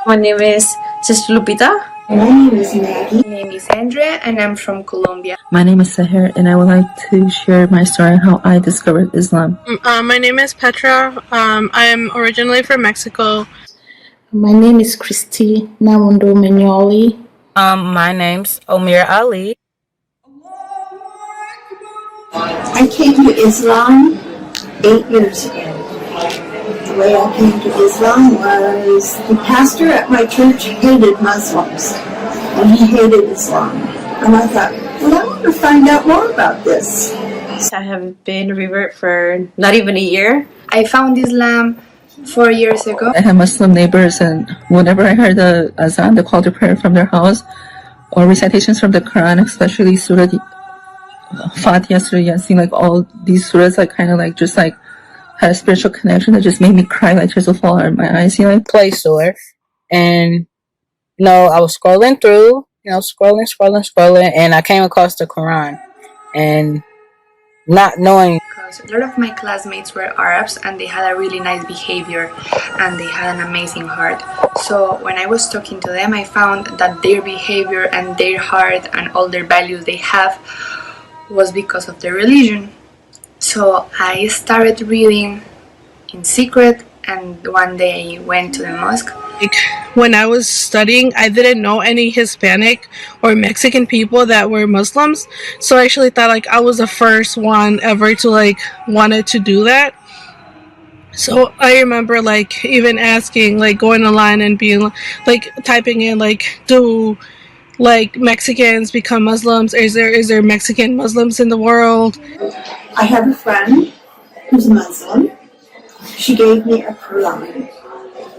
My name is Sister Lupita. My name is Maggie. My name is Andrea and I'm from Colombia. My name is Sahir and I would like to share my story on how I discovered Islam. My name is Petra. I am originally from Mexico. My name is Christy Namundo Mignoli. My name's Omir Ali. I came to Islam 8 years ago. The way I came to Islam was the pastor at my church hated Muslims, and he hated Islam. And I thought, well, I want to find out more about this. I have been a revert for not even a year. I found Islam 4 years ago. I had Muslim neighbors, and whenever I heard the azan, the call to prayer from their house, or recitations from the Quran, especially Surah Fatiha, Surah Yasin, like all these surahs, like kind of like just like had a spiritual connection that just made me cry, like tears would fall out of my eyes, you know? Play Store, and I was scrolling through, scrolling, and I came across the Quran, and not knowing. Because a lot of my classmates were Arabs and they had a really nice behavior and they had an amazing heart. So when I was talking to them, I found that their behavior and their heart and all their values they have was because of their religion. So I started reading in secret, and one day I went to the mosque. When I was studying, I didn't know any Hispanic or Mexican people that were Muslims. So I actually thought I was the first one ever to wanted to do that. So I remember even asking, going online and being typing in do Mexicans become Muslims? Is there Mexican Muslims in the world? I have a friend who's Muslim. She gave me a Quran,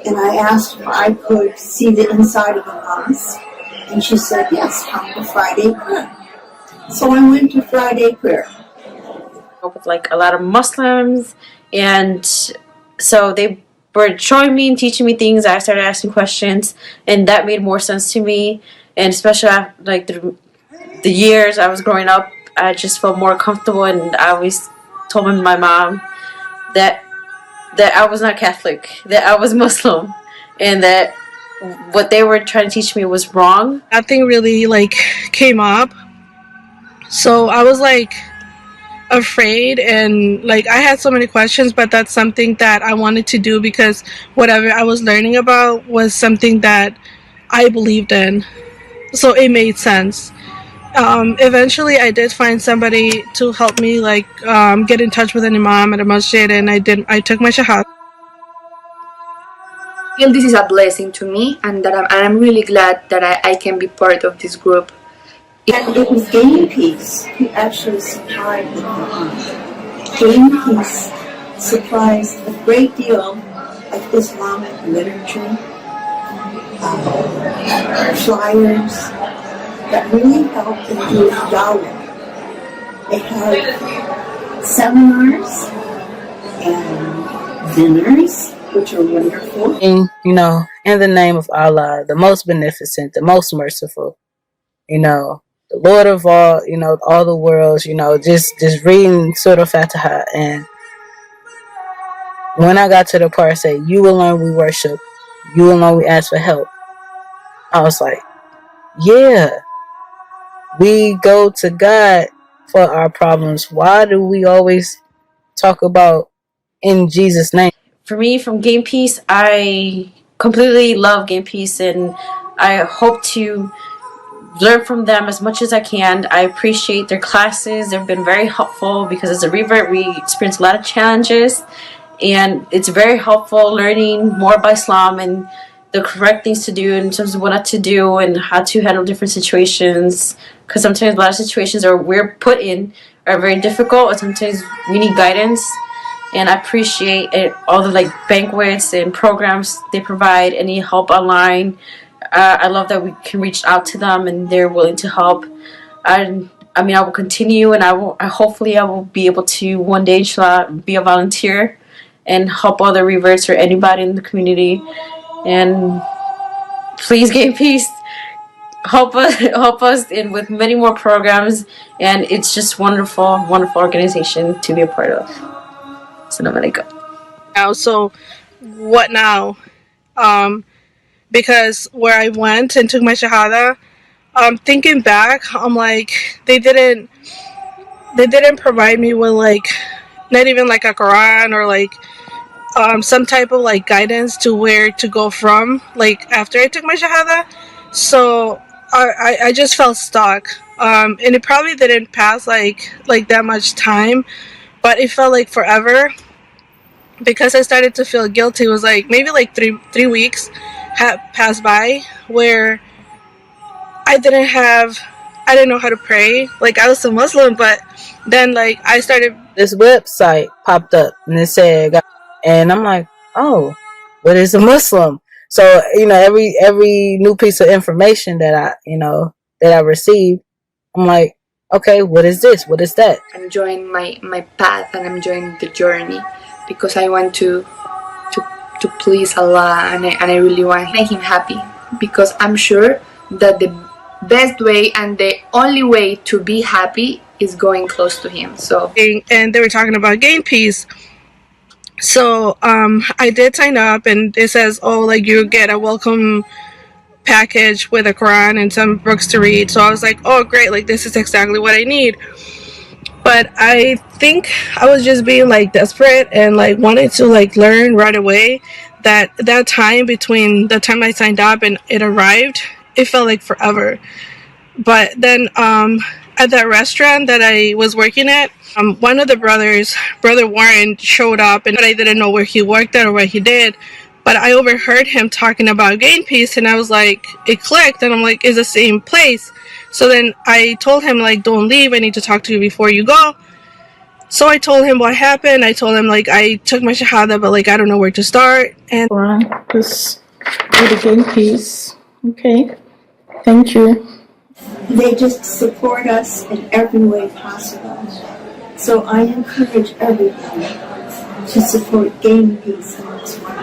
and I asked if I could see the inside of the mosque, and she said, yes, come to Friday prayer. So I went to Friday prayer. With a lot of Muslims, and so they were showing me and teaching me things. I started asking questions, and that made more sense to me. And especially after, the years I was growing up, I just felt more comfortable, and I always told my mom that I was not Catholic, that I was Muslim, and that what they were trying to teach me was wrong. Nothing really came up, so I was afraid, and I had so many questions, but that's something that I wanted to do because whatever I was learning about was something that I believed in, so it made sense. Eventually I did find somebody to help me get in touch with an imam at a masjid, and I took my shahada. I feel this is a blessing to me, and that I'm really glad that I can be part of this group. And it was Game Peace who actually supplied the Quran. Game Peace supplies a great deal of Islamic literature, flyers that really help improve Dawah. They have seminars and dinners, which are wonderful. In the name of Allah, the most beneficent, the most merciful, the Lord of all, all the worlds, just reading Surah Fatiha. And when I got to the part say, you alone we worship, you alone we ask for help, I was like, yeah, we go to God for our problems. Why do we always talk about in Jesus' name? For me, from Game Peace, I completely love Game Peace, and I hope to learn from them as much as I can. I appreciate their classes. They've been very helpful because as a revert, we experience a lot of challenges, and it's very helpful learning more about Islam and the correct things to do in terms of what not to do and how to handle different situations, because sometimes a lot of situations we're put in are very difficult, and sometimes we need guidance. And I appreciate all the banquets and programs they provide, any help online. I love that we can reach out to them and they're willing to help. I will continue, and hopefully I will be able to one day, inshallah, be a volunteer and help other reverts or anybody in the community. And please, Game Peace, help us in with many more programs. And it's just wonderful organization to be a part of. So, Mereka. So what now? because where I went and took my shahada, thinking back, I'm like, they didn't provide me with like not even like a Quran or like some type of like guidance to where to go from like after I took my shahada. So I just felt stuck, and it probably didn't pass like that much time, but it felt like forever because I started to feel guilty. It was like maybe like three weeks had passed by where I didn't know how to pray. Like I was a Muslim, but then like I started. This website popped up and it said, and I'm like, oh, what is a Muslim? So, every new piece of information that I receive, I'm like, okay, what is this? What is that? I'm enjoying my path and I'm enjoying the journey because I want to please Allah, and I really want to make Him happy, because I'm sure that the best way and the only way to be happy is going close to Him. So, and they were talking about gain peace. So I did sign up, and it says, oh, like you get a welcome package with a Quran and some books to read. So I was like, oh great, like this is exactly what I need. But I think I was just being like desperate and like wanted to like learn right away. That time between the time I signed up and it arrived, it felt like forever. But then at that restaurant that I was working at, one of the brothers, Brother Warren, showed up, and I didn't know where he worked at or what he did. But I overheard him talking about gain peace, and I was like, it clicked, and I'm like, it's the same place. So then I told him, like, don't leave, I need to talk to you before you go. So I told him what happened. I told him, like, I took my shahada, but, like, I don't know where to start. And Just go to gain peace. Okay. Thank you. They just support us in every way possible. So I encourage everybody to support Gain Peace in this world.